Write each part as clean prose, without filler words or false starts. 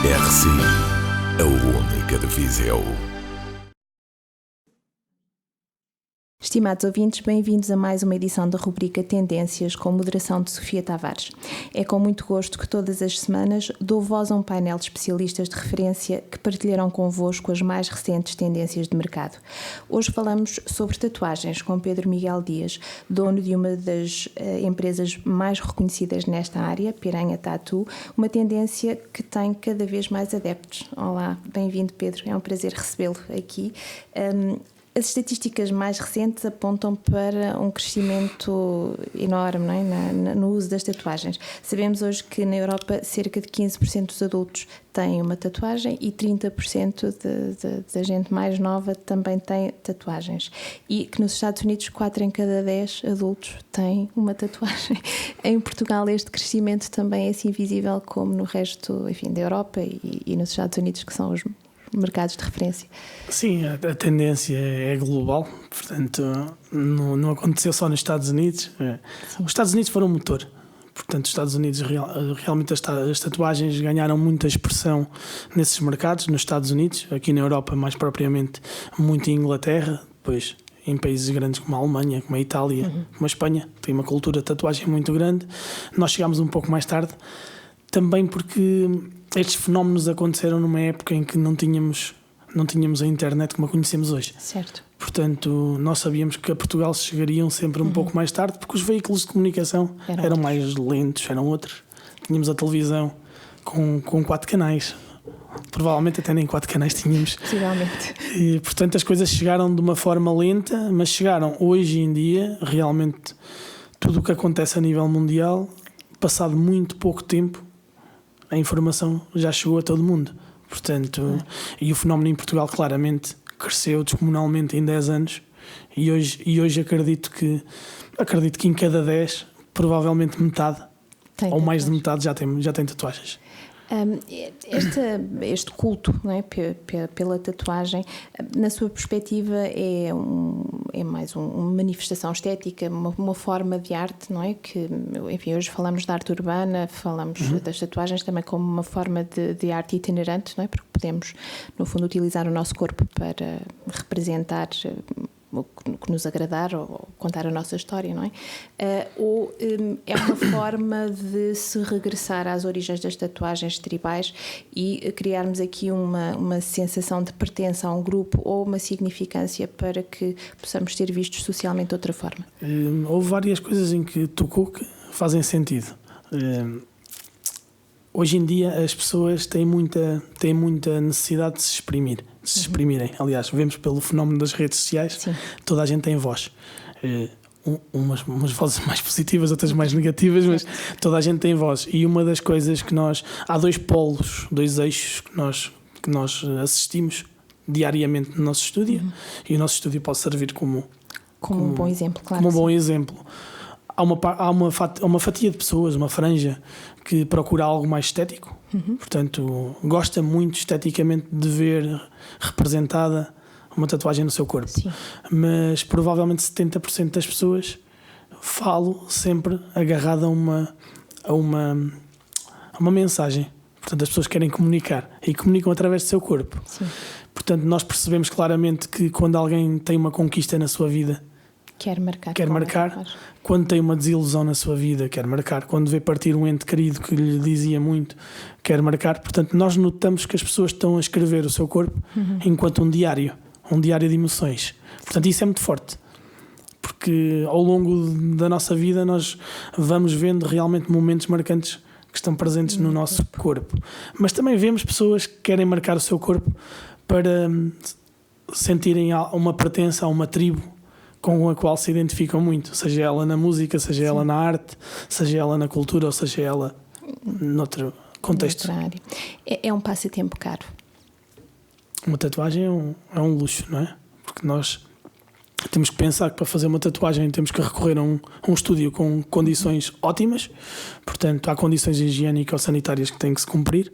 RCI, a única de Viseu. Estimados ouvintes, bem-vindos a mais uma edição da rubrica Tendências, com moderação de Sofia Tavares. É com muito gosto que todas as semanas dou voz a um painel de especialistas de referência que partilharão convosco as mais recentes tendências de mercado. Hoje falamos sobre tatuagens com Pedro Miguel Dias, dono de uma das empresas mais reconhecidas nesta área, Piranha Tattoo, uma tendência que tem cada vez mais adeptos. Olá, bem-vindo Pedro, é um prazer recebê-lo aqui. As estatísticas mais recentes apontam para um crescimento enorme, não é? no uso das tatuagens. Sabemos hoje que na Europa cerca de 15% dos adultos têm uma tatuagem e 30% da gente mais nova também tem tatuagens. E que nos Estados Unidos 4 em cada 10 adultos têm uma tatuagem. Em Portugal este crescimento também é assim visível como no resto, enfim, da Europa e nos Estados Unidos, que são os mercados de referência. Sim, a tendência é global, portanto não aconteceu só nos Estados Unidos. Os Estados Unidos foram o motor, portanto os Estados Unidos realmente as tatuagens ganharam muita expressão nesses mercados, nos Estados Unidos, aqui na Europa mais propriamente muito em Inglaterra, depois em países grandes como a Alemanha, como a Itália, como a Espanha, tem uma cultura de tatuagem muito grande. Nós chegámos um pouco mais tarde, também porque estes fenómenos aconteceram numa época em que não tínhamos a internet como a conhecemos hoje. Certo. Portanto, nós sabíamos que a Portugal chegariam sempre um pouco mais tarde, porque os veículos de comunicação eram mais lentos, eram outros. Tínhamos a televisão com 4 canais. Provavelmente até nem 4 canais tínhamos. Possivelmente. E, portanto, as coisas chegaram de uma forma lenta, mas chegaram hoje em dia, realmente, tudo o que acontece a nível mundial, passado muito pouco tempo, a informação já chegou a todo mundo. Portanto, e o fenómeno em Portugal claramente cresceu descomunalmente em 10 anos e hoje acredito que em cada 10, provavelmente metade ou mais de metade já tem tatuagens. Este culto, não é, pela tatuagem, na sua perspectiva, é mais uma manifestação estética, uma forma de arte, não é? Que, enfim, hoje falamos de arte urbana, falamos das tatuagens também como uma forma de arte itinerante, não é? Porque podemos, no fundo, utilizar o nosso corpo para representar o que nos agradar ou contar a nossa história, não é? Ou é uma forma de se regressar às origens das tatuagens tribais e criarmos aqui uma sensação de pertença a um grupo ou uma significância para que possamos ser vistos socialmente de outra forma? Houve várias coisas em que tocou que fazem sentido. Hoje em dia as pessoas têm muita necessidade de se exprimirem. Aliás, vemos pelo fenómeno das redes sociais. Sim. Toda a gente tem voz. Umas vozes mais positivas, outras mais negativas, mas toda a gente tem voz. E uma das coisas que há 2 polos, 2 eixos que nós assistimos diariamente no nosso estúdio, e o nosso estúdio pode servir como um bom exemplo, claro. Como um bom exemplo. Há uma fatia de pessoas, uma franja, que procura algo mais estético, portanto, gosta muito esteticamente de ver representada uma tatuagem no seu corpo. Sim. Mas provavelmente 70% das pessoas falam sempre agarrada a uma mensagem. Portanto, as pessoas querem comunicar e comunicam através do seu corpo. Sim. Portanto, nós percebemos claramente que quando alguém tem uma conquista na sua vida, quer marcar. Quando tem uma desilusão na sua vida, quer marcar. Quando vê partir um ente querido que lhe dizia muito, quer marcar. Portanto, nós notamos que as pessoas estão a escrever o seu corpo enquanto um diário de emoções. Portanto, isso é muito forte, porque ao longo da nossa vida nós vamos vendo realmente momentos marcantes que estão presentes no nosso corpo. Mas também vemos pessoas que querem marcar o seu corpo para sentirem uma pertença a uma tribo com a qual se identificam muito, seja ela na música, seja ela na arte, seja ela na cultura ou seja ela noutro contexto. É um passatempo caro. Uma tatuagem é um luxo, não é? Porque nós temos que pensar que para fazer uma tatuagem temos que recorrer a um estúdio com condições ótimas, portanto há condições higiênico-sanitárias que têm que se cumprir,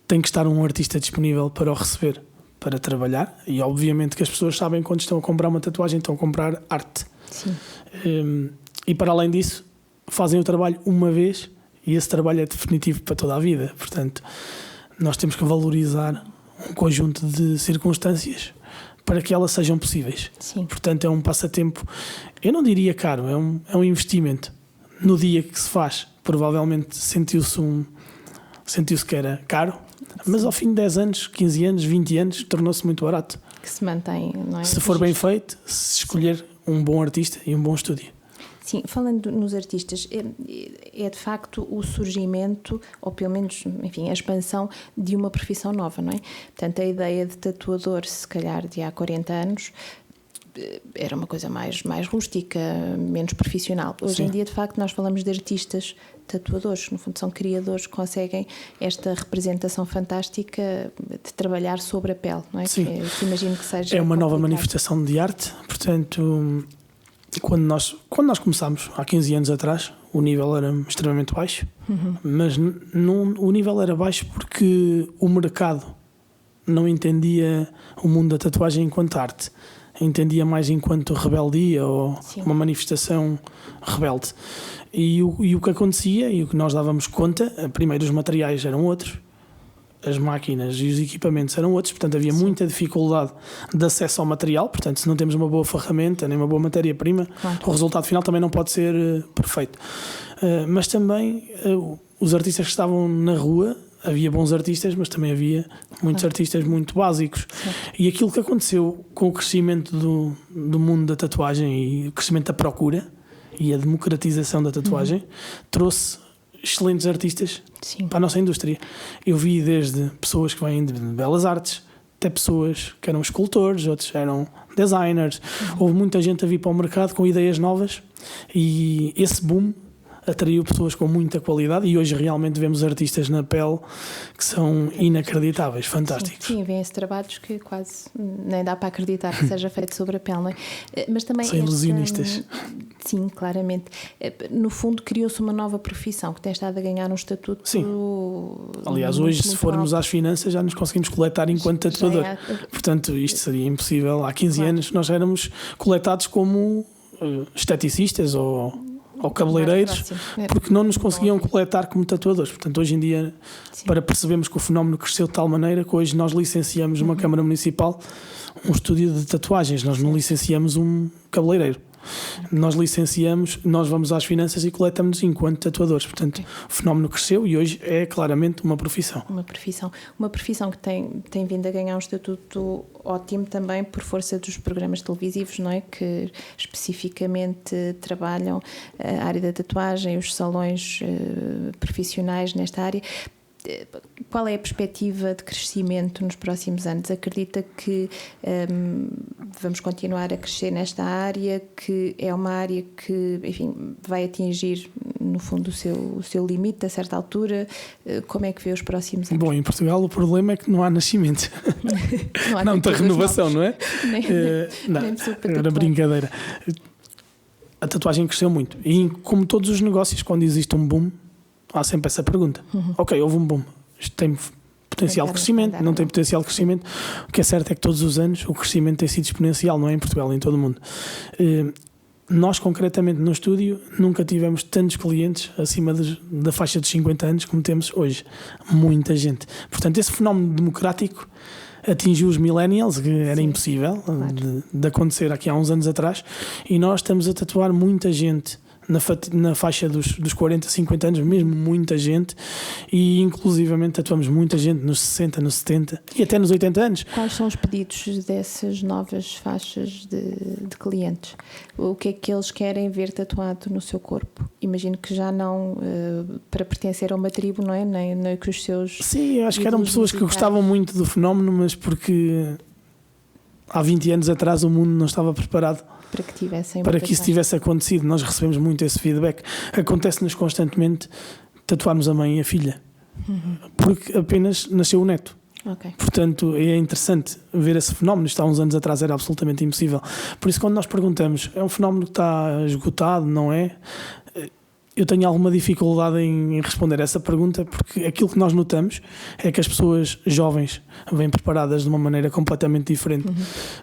tem que estar um artista disponível para o receber, para trabalhar, e obviamente que as pessoas sabem quando estão a comprar uma tatuagem, estão a comprar arte. Sim. E para além disso, fazem o trabalho uma vez e esse trabalho é definitivo para toda a vida. Portanto, nós temos que valorizar um conjunto de circunstâncias para que elas sejam possíveis. Sim. Portanto, é um passatempo, eu não diria caro, é um investimento. No dia que se faz, provavelmente sentiu-se que era caro, mas ao fim de 10 anos, 15 anos, 20 anos, tornou-se muito barato. Que se mantém, não é? Se for bem feito, se escolher um bom artista e um bom estúdio. Sim, falando nos artistas, é de facto o surgimento, ou pelo menos, enfim, a expansão de uma profissão nova, não é? Portanto, a ideia de tatuador, se calhar de há 40 anos, era uma coisa mais rústica, menos profissional. Hoje Sim. em dia, de facto, nós falamos de artistas tatuadores, que no fundo são criadores, que conseguem esta representação fantástica de trabalhar sobre a pele, não é? Sim. Que imagino que seja É uma nova complicado. manifestação de arte, portanto, quando nós começámos, há 15 anos atrás, o nível era extremamente baixo, mas o nível era baixo porque o mercado não entendia o mundo da tatuagem enquanto arte, entendia mais enquanto rebeldia ou Sim. uma manifestação rebelde. E o que acontecia, e o que nós dávamos conta, primeiro os materiais eram outros, as máquinas e os equipamentos eram outros, portanto havia muita dificuldade de acesso ao material, portanto se não temos uma boa ferramenta nem uma boa matéria-prima, Claro. o resultado final também não pode ser perfeito. Mas também os artistas que estavam na rua, havia bons artistas, mas também havia muitos artistas muito básicos. E aquilo que aconteceu com o crescimento do mundo da tatuagem e o crescimento da procura e a democratização da tatuagem trouxe excelentes artistas Sim. para a nossa indústria. Eu vi desde pessoas que vêm de belas artes até pessoas que eram escultores, outros eram designers. Houve muita gente a vir para o mercado com ideias novas e esse boom atraiu pessoas com muita qualidade e hoje realmente vemos artistas na pele que são inacreditáveis, fantásticos. Sim, vêm-se trabalhos que quase nem dá para acreditar que seja feito sobre a pele, não é? Mas também São ilusionistas. Sim, claramente. No fundo, criou-se uma nova profissão que tem estado a ganhar um estatuto. Sim. Aliás, muito, hoje, se muito formos alto. às finanças, já nos conseguimos coletar enquanto tatuador. Portanto, isto seria impossível. Há 15 Claro. anos nós éramos coletados como esteticistas ou cabeleireiros, Mais próximo. porque não nos conseguiam coletar como tatuadores. Portanto, hoje em dia, Sim. para percebermos que o fenómeno cresceu de tal maneira que hoje nós licenciamos numa Câmara Municipal um estúdio de tatuagens, nós não licenciamos um cabeleireiro. Nós licenciamos, nós vamos às finanças e coletamos enquanto tatuadores. Portanto, o fenómeno cresceu e hoje é claramente uma profissão. Uma profissão que tem vindo a ganhar um estatuto ótimo também por força dos programas televisivos, não é? Que especificamente trabalham a área da tatuagem, os salões profissionais nesta área. Qual é a perspectiva de crescimento nos próximos anos? Acredita que vamos continuar a crescer nesta área, que é uma área que, enfim, vai atingir, no fundo, o seu limite a certa altura? Como é que vê os próximos anos? Bom, em Portugal o problema é que não há nascimento. há Não tem tatuadores renovação, novos. não é? Nem Não, pessoa para era tatuar. brincadeira. A tatuagem cresceu muito. E como todos os negócios, quando existe um boom, há sempre essa pergunta. Ok, houve um boom. Isto tem potencial de crescimento, não tem potencial de crescimento. O que é certo é que todos os anos o crescimento tem sido exponencial, não é em Portugal, em todo o mundo. Nós, concretamente, no estúdio, nunca tivemos tantos clientes acima da faixa dos 50 anos como temos hoje. Muita gente. Portanto, esse fenómeno democrático atingiu os millennials, que era impossível de acontecer aqui há uns anos atrás, e nós estamos a tatuar muita gente na faixa dos 40, 50 anos, mesmo muita gente, e inclusivamente tatuamos muita gente nos 60, nos 70 e até nos 80 anos. Quais são os pedidos dessas novas faixas de clientes? O que é que eles querem ver tatuado no seu corpo? Imagino que já não para pertencer a uma tribo, não é? Nem que os seus... Sim, eu acho que eram ídolos pessoas que musicais. gostavam muito do fenómeno, mas porque há 20 anos atrás o mundo não estava preparado Para que tivessem para uma que isso tatuagem. tivesse acontecido. Nós recebemos muito esse feedback. Acontece-nos constantemente tatuarmos a mãe e a filha, porque apenas nasceu o neto. Ok. Portanto, é interessante ver esse fenómeno. Isto há uns anos atrás era absolutamente impossível. Por isso, quando nós perguntamos, é um fenómeno que está esgotado, não é? eu tenho alguma dificuldade em responder essa pergunta, porque aquilo que nós notamos é que as pessoas jovens vêm preparadas de uma maneira completamente diferente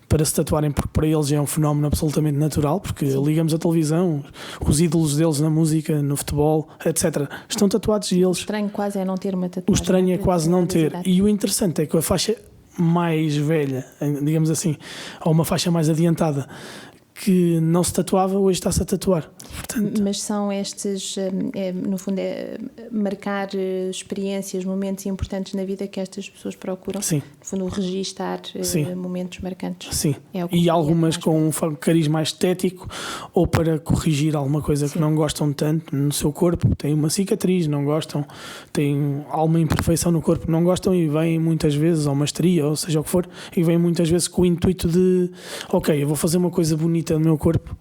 para se tatuarem, porque para eles é um fenómeno absolutamente natural, porque ligamos a televisão, os ídolos deles na música, no futebol, etc. estão tatuados e eles... O estranho quase é não ter uma tatuagem. O estranho é quase não ter. E o interessante é que a faixa mais velha, digamos assim, ou uma faixa mais adiantada, que não se tatuava, hoje está-se a tatuar. Portanto, mas são estes, no fundo, marcar experiências, momentos importantes na vida que estas pessoas procuram. Sim. No fundo, registar momentos marcantes. Sim. E algumas com um cariz mais estético ou para corrigir alguma coisa que não gostam tanto no seu corpo. Têm uma cicatriz, não gostam, têm alguma imperfeição no corpo, não gostam e vêm muitas vezes, ou uma estria, ou seja o que for, e vêm muitas vezes com o intuito de ok, eu vou fazer uma coisa bonita no meu corpo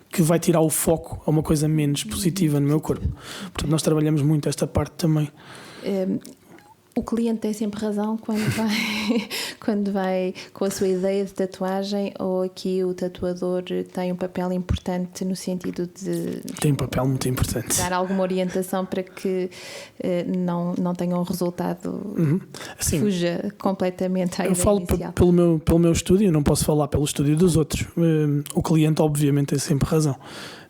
que vai tirar o foco a uma coisa menos positiva no meu corpo. Portanto, nós trabalhamos muito esta parte também. O cliente tem sempre razão quando vai com a sua ideia de tatuagem, ou aqui o tatuador tem um papel importante no sentido de... Tem um papel muito importante. Dar alguma orientação para que não tenha um resultado que fuja completamente à ideia inicial. Eu falo pelo meu estúdio, não posso falar pelo estúdio dos outros. O cliente obviamente tem sempre razão,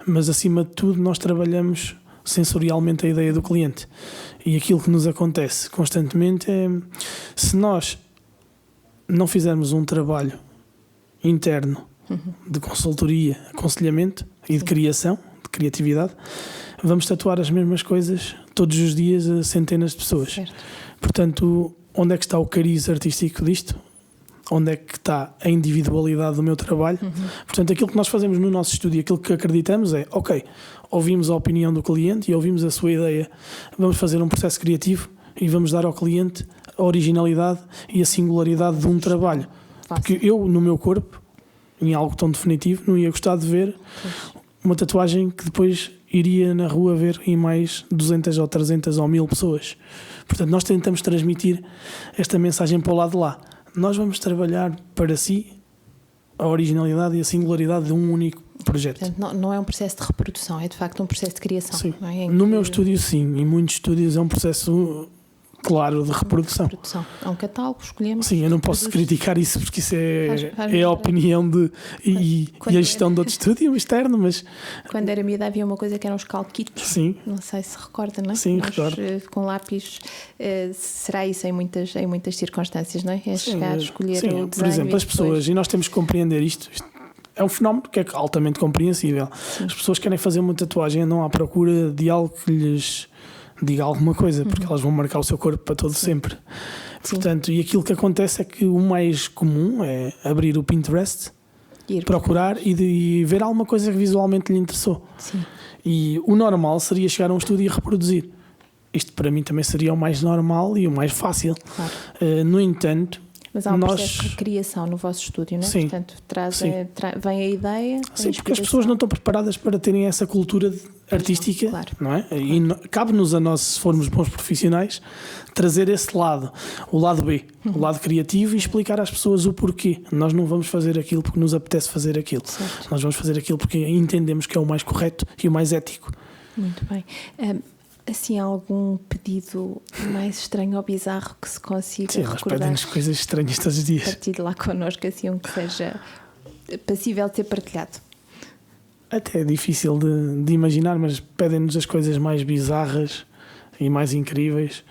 mas acima de tudo nós trabalhamos sensorialmente a ideia do cliente. E aquilo que nos acontece constantemente é, se nós não fizermos um trabalho interno de consultoria, aconselhamento e de criação, de criatividade, vamos tatuar as mesmas coisas todos os dias a centenas de pessoas. Certo. Portanto, onde é que está o cariz artístico disto? Onde é que está a individualidade do meu trabalho? Portanto, aquilo que nós fazemos no nosso estúdio, aquilo que acreditamos é, ok, ouvimos a opinião do cliente e ouvimos a sua ideia, vamos fazer um processo criativo e vamos dar ao cliente a originalidade e a singularidade de um trabalho. Porque eu, no meu corpo, em algo tão definitivo, não ia gostar de ver uma tatuagem que depois iria na rua ver em mais 200 ou 300 ou 1000 pessoas. Portanto, nós tentamos transmitir esta mensagem para o lado de lá. Nós vamos trabalhar para si a originalidade e a singularidade de um único projeto. Portanto, não é um processo de reprodução, é de facto um processo de criação. Sim. Não é? No meu estúdio, sim. Em muitos estúdios é um processo, claro, de reprodução. É um catálogo, escolhemos. Sim, eu não posso criticar isso porque isso é a opinião e a gestão de outro estúdio externo, mas... Quando era miúda havia uma coisa que eram os calquitos. Sim. Não sei se recorda, não é? Sim, nós, recordo. com lápis, será isso em muitas circunstâncias, não é? É chegar, escolher o design. Por exemplo, as pessoas, e nós temos que compreender isto é um fenómeno que é altamente compreensível. Sim. As pessoas querem fazer uma tatuagem, andam à procura de algo que lhes diga alguma coisa, porque elas vão marcar o seu corpo para todo sempre. Portanto, e aquilo que acontece é que o mais comum é abrir o Pinterest, procurar e ver alguma coisa que visualmente lhe interessou. Sim. E o normal seria chegar a um estúdio e reproduzir. Isto para mim também seria o mais normal e o mais fácil. Claro. No entanto, mas há um processo de criação no vosso estúdio, não é? Sim. Portanto, vem a ideia. Sim, porque as pessoas não estão preparadas para terem essa cultura artística, claro. Não é? E cabe-nos a nós, se formos bons profissionais, trazer esse lado, o lado B, o lado criativo, e explicar às pessoas o porquê. Nós não vamos fazer aquilo porque nos apetece fazer aquilo. Certo. Nós vamos fazer aquilo porque entendemos que é o mais correto e o mais ético. Muito bem. Assim, algum pedido mais estranho ou bizarro que se consiga recordar? Sim, nós pedem-nos coisas estranhas todos os dias. Partilhe lá connosco, assim, um que seja passível de ser partilhado. Até é difícil de imaginar, mas pedem-nos as coisas mais bizarras e mais incríveis.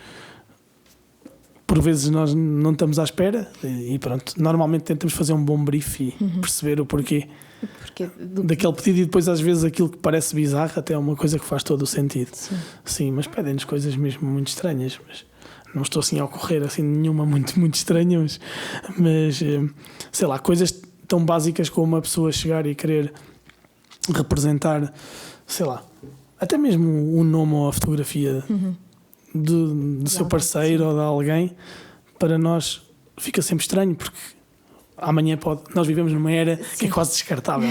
Por vezes nós não estamos à espera e pronto, normalmente tentamos fazer um bom brief e perceber o porquê daquele pedido, e depois às vezes aquilo que parece bizarro até é uma coisa que faz todo o sentido. Sim, mas pedem-nos coisas mesmo muito estranhas, mas não estou assim a ocorrer assim nenhuma muito, muito estranha, mas sei lá, coisas tão básicas como uma pessoa chegar e querer representar, sei lá, até mesmo o nome ou a fotografia do seu parceiro ou de alguém, para nós fica sempre estranho, porque amanhã nós vivemos numa era que é quase descartável.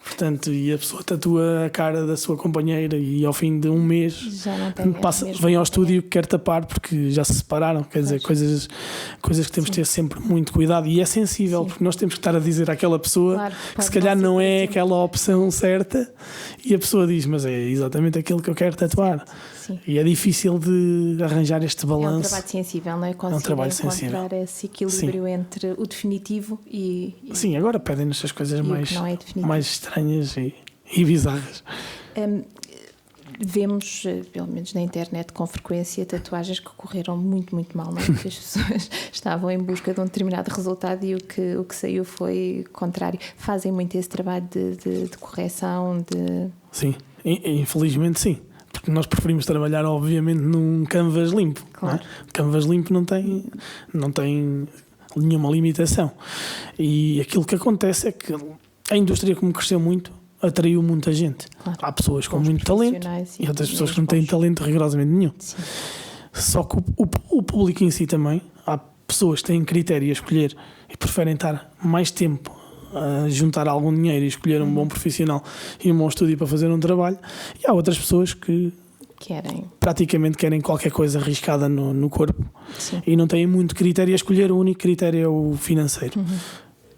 Portanto, e a pessoa tatua a cara da sua companheira e ao fim de um mês Já não tem vem ao estúdio e quer tapar porque já se separaram. Quer dizer, coisas que temos Sim. de ter sempre muito cuidado, e é sensível, Sim. porque nós temos que estar a dizer àquela pessoa Claro, que pode se calhar não ser não para é sempre. aquela opção certa, e a pessoa diz, mas é exatamente aquilo que eu quero tatuar. Sim. E é difícil de arranjar este É um balanço. trabalho sensível, não é? Conseguir trabalho encontrar sensível. esse equilíbrio entre o definitivo e Sim, agora pedem-nos essas coisas o que mais, não é definitivo. mais estranhas e bizarras. Vemos, pelo menos na internet, com frequência, tatuagens que correram muito, muito mal, não é? Porque as pessoas estavam em busca de um determinado resultado e o que saiu foi contrário. Fazem muito esse trabalho de correção, Sim, infelizmente sim. Porque nós preferimos trabalhar, obviamente, num canvas limpo. Claro. Não é? Canvas limpo não tem nenhuma limitação. E aquilo que acontece é que a indústria, como cresceu muito, atraiu muita gente. Claro. Há pessoas com Bons muito talento profissionais e outras pessoas menos que não têm bons. talento rigorosamente nenhum. Sim. Só que o público em si também, há pessoas que têm critério a escolher e preferem estar mais tempo a juntar algum dinheiro e escolher um bom profissional e um bom estúdio para fazer um trabalho, e há outras pessoas que praticamente querem qualquer coisa arriscada no corpo. Sim. E não têm muito critério a escolher, o único critério é o financeiro.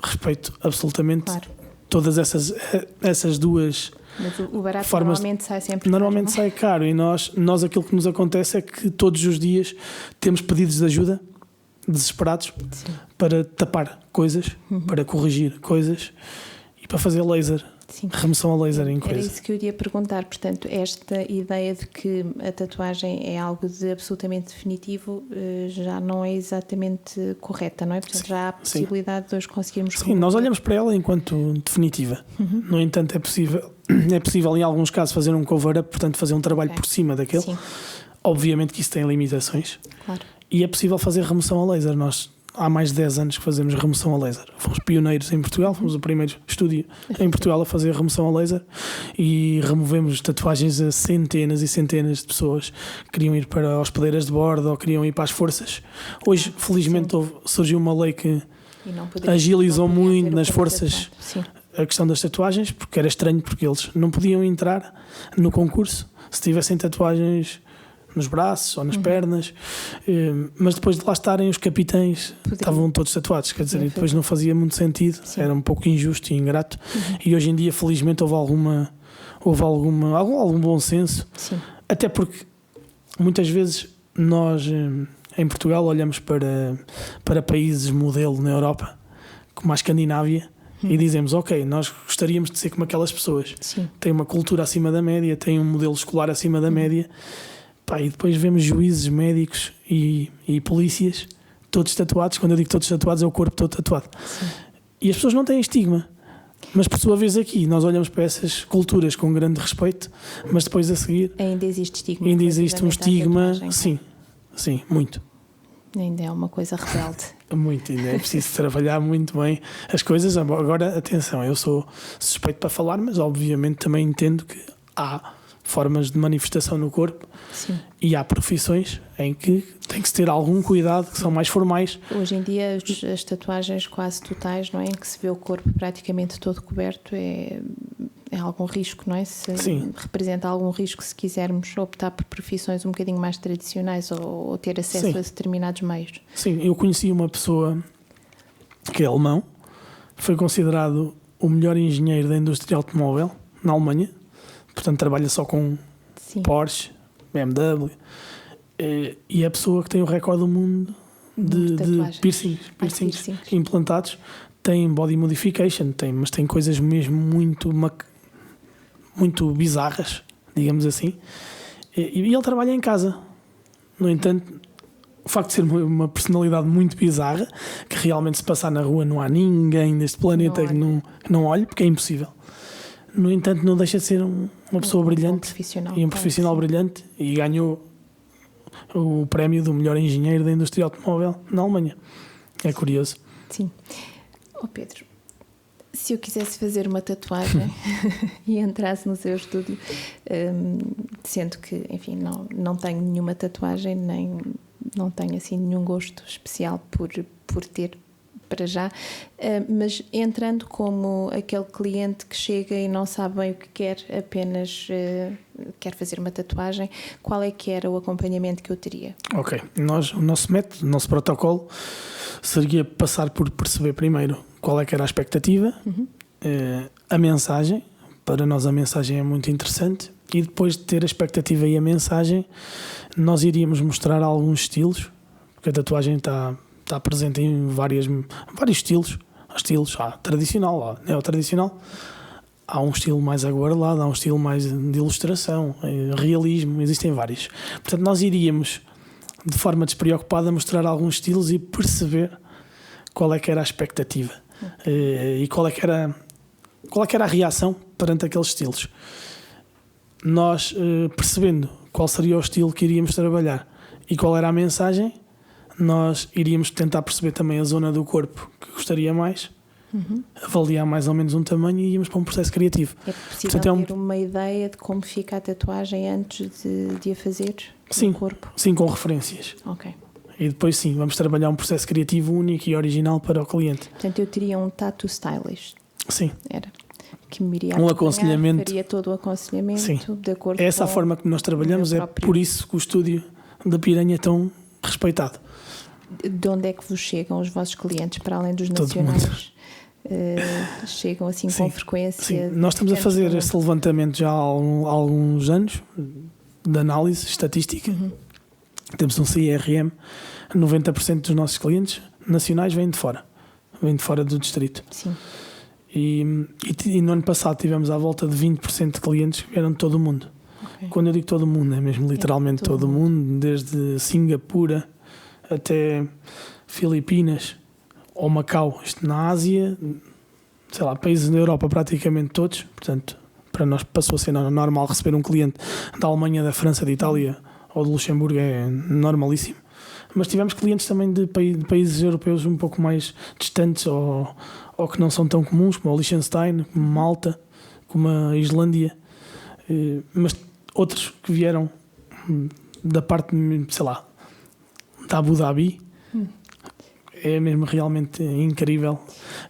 Respeito absolutamente Claro. todas essas duas Mas o barato formas. normalmente sai sempre Normalmente caro, não é? sai caro, e nós aquilo que nos acontece é que todos os dias temos pedidos de ajuda desesperados Sim. para tapar coisas, para corrigir coisas e para fazer laser, Sim. remoção a laser em Era coisas. isso que eu iria perguntar. Portanto, esta ideia de que a tatuagem é algo de absolutamente definitivo já não é exatamente correta, não é? Portanto, já há possibilidade de hoje conseguirmos... Sim, nós olhamos para ela enquanto definitiva. No entanto, é possível em alguns casos fazer um cover-up, portanto fazer um trabalho por cima daquele. Sim, Obviamente que isso tem limitações. claro. E é possível fazer remoção a laser. Nós há mais de 10 anos que fazemos remoção a laser. Fomos pioneiros em Portugal, fomos o primeiro estúdio em Portugal a fazer remoção a laser, e removemos tatuagens a centenas e centenas de pessoas que queriam ir para hospedeiras de bordo ou queriam ir para as forças. Hoje, felizmente, surgiu uma lei que E não poderia- agilizou não podia muito ter o nas corpo forças tatuado. Sim, a questão das tatuagens, porque era estranho, porque eles não podiam entrar no concurso se tivessem tatuagens nos braços ou nas pernas, mas depois de lá estarem os capitães estavam todos tatuados, quer dizer, e depois não fazia muito sentido. Sim. Era um pouco injusto e ingrato. E hoje em dia, felizmente, houve algum bom senso, sim, até porque muitas vezes nós em Portugal olhamos para países modelo na Europa, como a Escandinávia, e dizemos, ok, nós gostaríamos de ser como aquelas pessoas. sim. Têm uma cultura acima da média, têm um modelo escolar acima da média. Pá, e depois vemos juízes, médicos e polícias todos tatuados. Quando eu digo todos tatuados, é o corpo todo tatuado. Sim. E as pessoas não têm estigma. Mas por sua vez aqui nós olhamos para essas culturas com grande respeito, mas depois a seguir Ainda existe estigma. ainda existe um relativamente à estigma. tatuagem. Sim, muito. Ainda é uma coisa rebelde. Muito, ainda é preciso trabalhar muito bem as coisas. Agora, atenção, eu sou suspeito para falar, mas obviamente também entendo que há formas de manifestação no corpo. Sim. E há profissões em que tem que se ter algum cuidado, que são mais formais. Hoje em dia as tatuagens quase totais, não é? Em que se vê o corpo praticamente todo coberto, é algum risco, não é? Sim. Representa algum risco se quisermos optar por profissões um bocadinho mais tradicionais ou ter acesso Sim. a determinados meios. Sim, eu conheci uma pessoa que é alemão, foi considerado o melhor engenheiro da indústria automóvel na Alemanha, portanto trabalha só com Sim. Porsche, BMW, e é a pessoa que tem o recorde do mundo de piercings piercings. implantados. Tem body modification, mas tem coisas mesmo muito bizarras, digamos assim, e ele trabalha em casa. No entanto, o facto de ser uma personalidade muito bizarra, que realmente se passar na rua não há ninguém neste planeta que não olhe, porque é impossível. No entanto, não deixa de ser uma pessoa brilhante e um profissional brilhante, e ganhou o prémio do melhor engenheiro da indústria automóvel na Alemanha. É curioso. Sim. Oh Pedro, se eu quisesse fazer uma tatuagem e entrasse no seu estúdio, sendo que, enfim, não tenho nenhuma tatuagem, nem não tenho assim nenhum gosto especial por ter para já, mas entrando como aquele cliente que chega e não sabe bem o que quer, apenas quer fazer uma tatuagem, qual é que era o acompanhamento que eu teria? Ok, o nosso método, o nosso protocolo seria passar por perceber primeiro qual é que era a expectativa, a mensagem. Para nós a mensagem é muito interessante, e depois de ter a expectativa e a mensagem, nós iríamos mostrar alguns estilos, porque a tatuagem está presente em vários estilos. Há tradicional, há neotradicional, há um estilo mais aguardado, há um estilo mais de ilustração, realismo, existem vários. Portanto, nós iríamos de forma despreocupada mostrar alguns estilos e perceber qual é que era a expectativa e qual é que era a reação perante aqueles estilos. Nós, percebendo qual seria o estilo que iríamos trabalhar e qual era a mensagem, nós iríamos tentar perceber também a zona do corpo que gostaria mais, avaliar mais ou menos um tamanho e íamos para um processo criativo. É possível ter uma ideia de como fica a tatuagem antes de a fazer no corpo? Sim, com referências. Ok. E depois sim, vamos trabalhar um processo criativo único e original para o cliente. Portanto, eu teria um tattoo stylist. Sim. Era. Que me iria aconselhamento. Faria todo o aconselhamento, sim, de acordo com essa a forma que nós trabalhamos, é por isso que o estúdio da Piranha é tão respeitado. De onde é que vos chegam os vossos clientes, para além dos nacionais? Chegam assim com frequência? Sim, nós estamos a fazer esse levantamento já há alguns anos, de análise estatística. Temos um CRM, 90% dos nossos clientes nacionais vêm de fora do distrito. Sim. E no ano passado tivemos à volta de 20% de clientes que vieram de todo o mundo. Okay. Quando eu digo todo o mundo, é mesmo literalmente todo o mundo, desde Singapura até Filipinas ou Macau, isto na Ásia, sei lá, países da Europa praticamente todos. Portanto, para nós passou a ser normal receber um cliente da Alemanha, da França, de Itália ou de Luxemburgo, é normalíssimo. Mas tivemos clientes também de países europeus um pouco mais distantes ou que não são tão comuns, como o Liechtenstein, como Malta, como a Islândia, mas outros que vieram da parte, sei lá, da Abu Dhabi. É mesmo realmente incrível.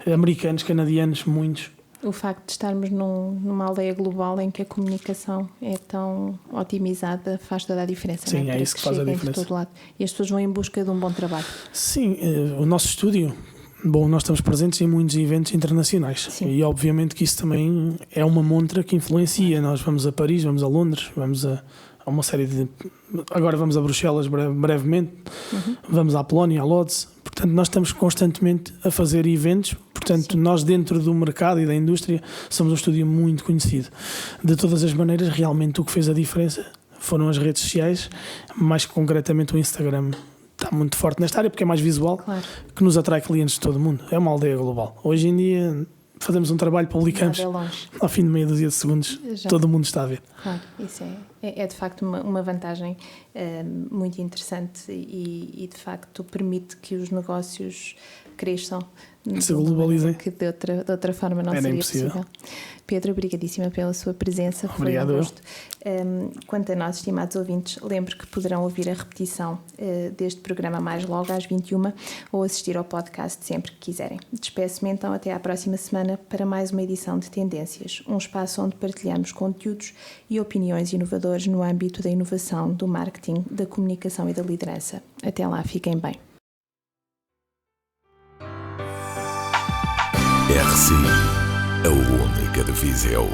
Americanos, canadianos, muitos. O facto de estarmos numa aldeia global em que a comunicação é tão otimizada faz toda a diferença. Sim, não é? É isso que faz a diferença. De todo lado. E as pessoas vão em busca de um bom trabalho. Sim, o nosso estúdio, nós estamos presentes em muitos eventos internacionais. Sim. E obviamente que isso também é uma montra que influencia. Nós vamos a Paris, vamos a Londres, vamos a uma série de... Agora vamos a Bruxelas brevemente, vamos à Polónia, a Lodz. Portanto, nós estamos constantemente a fazer eventos. Portanto, nós dentro do mercado e da indústria somos um estúdio muito conhecido. De todas as maneiras, realmente o que fez a diferença foram as redes sociais, mais concretamente o Instagram. Está muito forte nesta área porque é mais visual, que nos atrai clientes de todo o mundo. É uma aldeia global. Hoje em dia fazemos um trabalho, publicamos, ao fim de meia dúzia de segundos, todo o mundo está a ver. Claro, isso é de facto uma vantagem muito interessante e de facto permite que os negócios cresçam, se globalizem, que de outra forma não seria possível. Pedro, obrigadíssima pela sua presença. Obrigado. Foi um gosto. Quanto a nós, estimados ouvintes, lembro que poderão ouvir a repetição deste programa mais logo às 21 ou assistir ao podcast sempre que quiserem. Despeço-me então até à próxima semana para mais uma edição de Tendências, um espaço onde partilhamos conteúdos e opiniões inovadores no âmbito da inovação, do marketing, da comunicação e da liderança. Até lá, fiquem bem. RCI, a única de Viseu.